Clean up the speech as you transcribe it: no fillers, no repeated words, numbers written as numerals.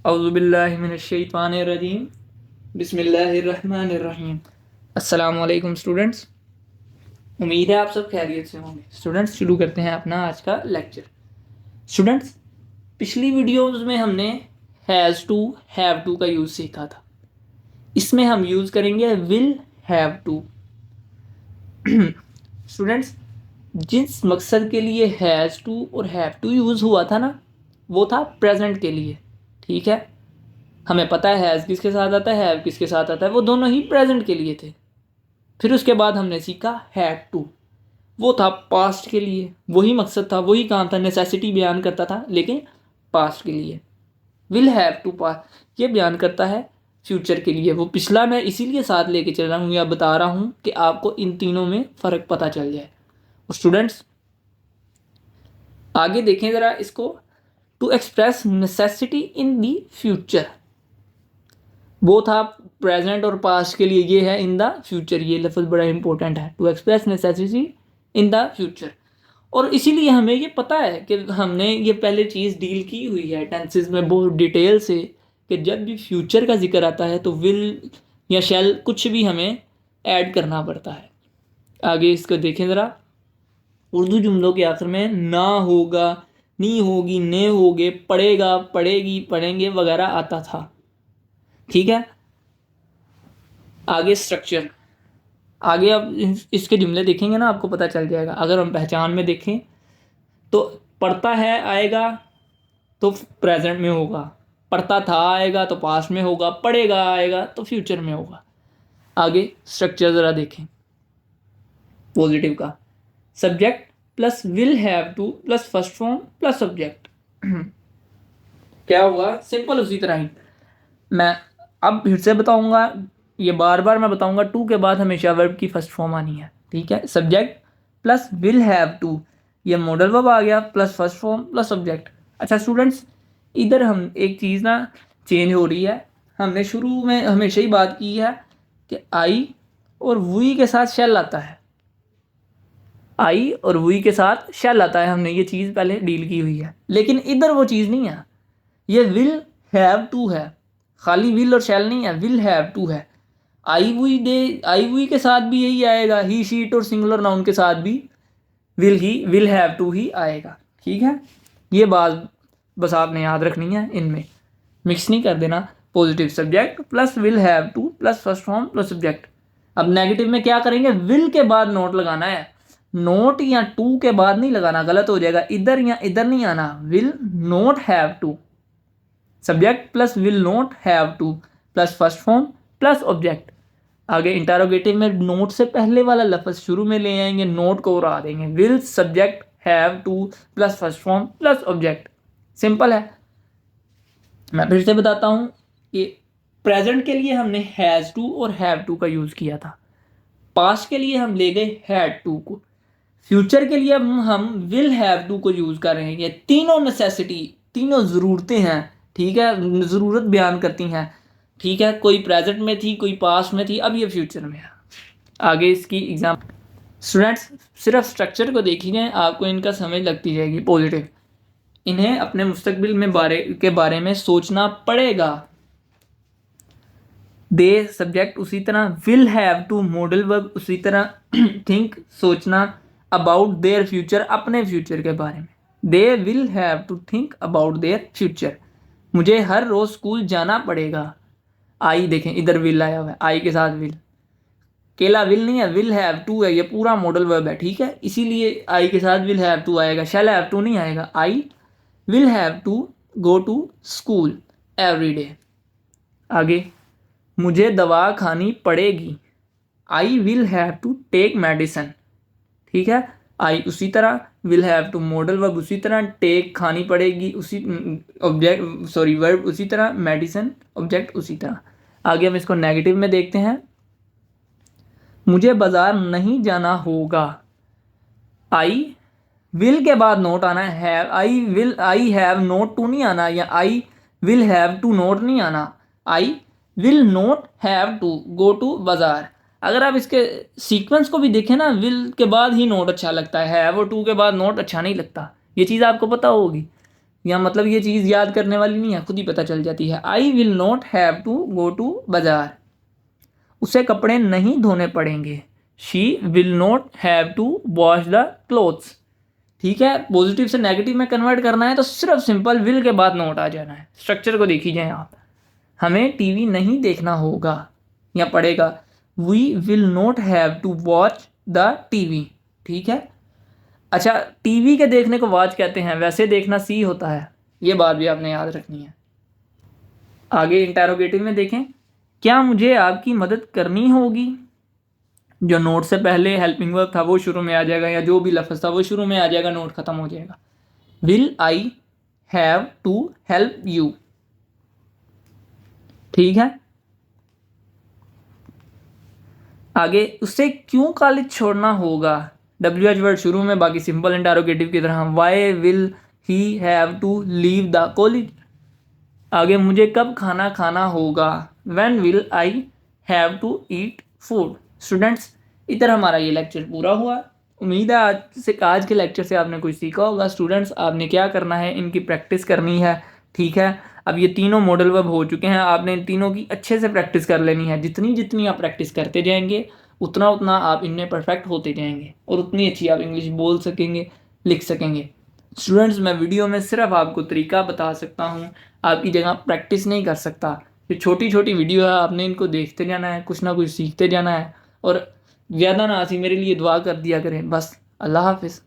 औज़ुबिल्लाहिमिनश्शैतानिर्रजीम बिस्मिल्लाहिर्रहमानिर्रहीम। अस्सलामु अलैकुम स्टूडेंट्स, उम्मीद है आप सब खैरियत से होंगे। स्टूडेंट्स, शुरू करते हैं अपना आज का लेक्चर। स्टूडेंट्स, पिछली वीडियोस में हमने हैज़ टू हैव टू का यूज़ सीखा था। इसमें हम यूज़ करेंगे विल हैव टू। स्टूडेंट्स, जिस मकसद के लिए हैज़ टू और हैव टू यूज़ हुआ था ना, वो था प्रेजेंट के लिए। ठीक है, हमें पता है हैज़ किसके साथ आता है, हैव किसके साथ आता है, वो दोनों ही प्रेजेंट के लिए थे। फिर उसके बाद हमने सीखा हैड टू, वो था पास्ट के लिए। वही मकसद था, वही काम था, नेसेसिटी बयान करता था लेकिन पास्ट के लिए। विल हैव टू पास्ट ये बयान करता है फ्यूचर के लिए। वो पिछला मैं इसीलिए साथ लेके चल रहा हूँ या बता रहा हूँ कि आपको इन तीनों में फ़र्क पता चल जाए। स्टूडेंट्स, आगे देखें ज़रा इसको। To express necessity in the future, वो था प्रेजेंट और पास्ट के लिए, ये है इन द फ्यूचर। ये लफ्ज़ बड़ा इंपॉर्टेंट है, to express necessity in the future. और इसीलिए हमें ये पता है कि हमने ये पहले चीज़ डील की हुई है टेंसेस में बहुत डिटेल से, कि जब भी फ्यूचर का जिक्र आता है तो विल या शैल कुछ भी हमें ऐड करना पड़ता है। आगे इसको देखें ज़रा। उर्दू जुमलों के आखिर में ना होगा, नी होगी, ने होगे, पढ़ेगा, पढ़ेगी, पढ़ेंगे वगैरह आता था। ठीक है, आगे स्ट्रक्चर। आगे अब इसके जुमले देखेंगे ना, आपको पता चल जाएगा। अगर हम पहचान में देखें तो पढ़ता है आएगा तो प्रेजेंट में होगा, पढ़ता था आएगा तो पास्ट में होगा, पढ़ेगा आएगा तो फ्यूचर में होगा। आगे स्ट्रक्चर ज़रा देखें पॉजिटिव का। Subject plus will have to plus first form plus subject. क्या हुआ? सिंपल उसी तरह ही। मैं अब फिर से बताऊंगा, ये बार बार मैं बताऊंगा। टू के बाद हमेशा वर्ब की फर्स्ट फॉर्म आनी है। ठीक है, subject plus will have to, ये मॉडल वर्ब आ गया, plus first form plus subject. अच्छा स्टूडेंट्स, इधर हम एक चीज़ ना चेंज हो रही है। हमने शुरू में हमेशा ही बात की है कि आई और वुई के साथ शैल आता है। आई और वुई के साथ शैल आता है, हमने ये चीज़ पहले डील की हुई है। लेकिन इधर वो चीज़ नहीं है, ये विल हैव टू है। खाली विल और शैल नहीं है, विल हैव टू है। आई वुई के साथ भी यही आएगा, ही शीट और सिंगुलर नाउन के साथ भी विल हैव टू ही आएगा। ठीक है, ये बात बस आपने याद रखनी है, इनमें मिक्स नहीं कर देना। Positive subject plus will have to plus first form plus subject. अब नेगेटिव में क्या करेंगे? विल के बाद नोट लगाना है। नोट या टू के बाद नहीं लगाना, गलत हो जाएगा। इधर या इधर नहीं आना। Will not have to, subject plus will not have to plus first form plus object. आगे इंटरोगेटिव में नोट से पहले वाला लफ्ज़ शुरू में ले आएंगे, नोट को उड़ा देंगे। Will subject have to plus first form plus object. Simple है। मैं फिर से बताता हूँ कि प्रेजेंट के लिए हमने हैज़ टू और हैव टू का यूज़ किया था। पास्ट के लिए हम ले गए हैड टू को। फ्यूचर के लिए हम विल हैव टू को यूज़ कर रहे हैं। ये तीनों नेसेसिटी, तीनों ज़रूरतें हैं। ठीक है, ज़रूरत बयान करती हैं। ठीक है, कोई प्रेजेंट में थी, कोई पास्ट में थी, अब ये फ्यूचर में है। आगे इसकी एग्जाम। स्टूडेंट्स, सिर्फ स्ट्रक्चर को देखिए, आपको इनका समझ लगती जाएगी। पॉजिटिव, इन्हें अपने मुस्तकबिल में बारे में सोचना पड़ेगा। दे सब्जेक्ट उसी तरह, will have to model verb उसी तरह, थिंक सोचना, अबाउट देयर फ्यूचर अपने फ्यूचर के बारे में। They will have to think about their future. मुझे हर रोज़ स्कूल जाना पड़ेगा। आई देखें, इधर विल आया हुआ है, आई के साथ विल। केला विल नहीं है, विल हैव टू है, ये पूरा मॉडल वर्ब है। ठीक है, इसीलिए आई के साथ विल हैव टू आएगा, शैल हैव टू नहीं आएगा। I will have to go to school every day. आगे, मुझे दवा खानी पड़ेगी। I will have to take medicine. ठीक है, आई उसी तरह, will have to model verb उसी तरह, टेक खानी पड़ेगी उसी वर्ब उसी तरह, मेडिसिन ऑब्जेक्ट उसी तरह। आगे हम इसको नेगेटिव में देखते हैं। मुझे बाजार नहीं जाना होगा। आई विल के बाद नोट आना है। आई हैव नोट टू नहीं आना, या I will have to not नहीं आना। I will not have to go to बाजार। अगर आप इसके सीक्वेंस को भी देखें ना, विल के बाद ही नोट अच्छा लगता है, हैव और टू के बाद नोट अच्छा नहीं लगता। ये चीज़ आपको पता होगी। या मतलब ये चीज़ याद करने वाली नहीं है, खुद ही पता चल जाती है। I will not have to go to बाजार, उसे कपड़े नहीं धोने पड़ेंगे। She will not have to wash the clothes. ठीक है, पॉजिटिव से नेगेटिव में कन्वर्ट करना है तो सिर्फ सिंपल विल के बाद नोट आ जाना है। स्ट्रक्चर को देखी जाए आप, हमें टीवी नहीं देखना होगा या पड़ेगा, we will not have to watch the TV. ठीक है, अच्छा टीवी के देखने को वॉच कहते हैं, वैसे देखना सी होता है, ये बात भी आपने याद रखनी है। आगे इंटेरोगेटिव में देखें, क्या मुझे आपकी मदद करनी होगी। जो नोट से पहले हेल्पिंग वर्ब था वो शुरू में आ जाएगा, या जो भी लफ्ज़ था वो शुरू में आ जाएगा, नोट खत्म हो जाएगा। Will I have to help you. ठीक है, आगे उसे क्यों कॉलेज छोड़ना होगा। WH वर्ड शुरू में, बाकी सिंपल इंटेरोगेटिव की तरह। Why will he have to leave the college. आगे मुझे कब खाना खाना होगा, when will I have to eat food. Students, इधर हमारा ये लेक्चर पूरा हुआ। उम्मीद है आज के लेक्चर से आपने कुछ सीखा होगा। स्टूडेंट्स, आपने क्या करना है, इनकी प्रैक्टिस करनी है। ठीक है, अब ये तीनों मॉडल वर्ब हो चुके हैं, आपने इन तीनों की अच्छे से प्रैक्टिस कर लेनी है। जितनी जितनी आप प्रैक्टिस करते जाएंगे उतना उतना आप इनमें परफेक्ट होते जाएंगे और उतनी अच्छी आप इंग्लिश बोल सकेंगे, लिख सकेंगे। स्टूडेंट्स, मैं वीडियो में सिर्फ आपको तरीका बता सकता हूँ, आपकी जगह प्रैक्टिस नहीं कर सकता। ये छोटी छोटी वीडियो है, आपने इनको देखते जाना है, कुछ ना कुछ सीखते जाना है। और ज़्यादा ना आसी मेरे लिए दुआ कर दिया करें बस। अल्लाह हाफिज़।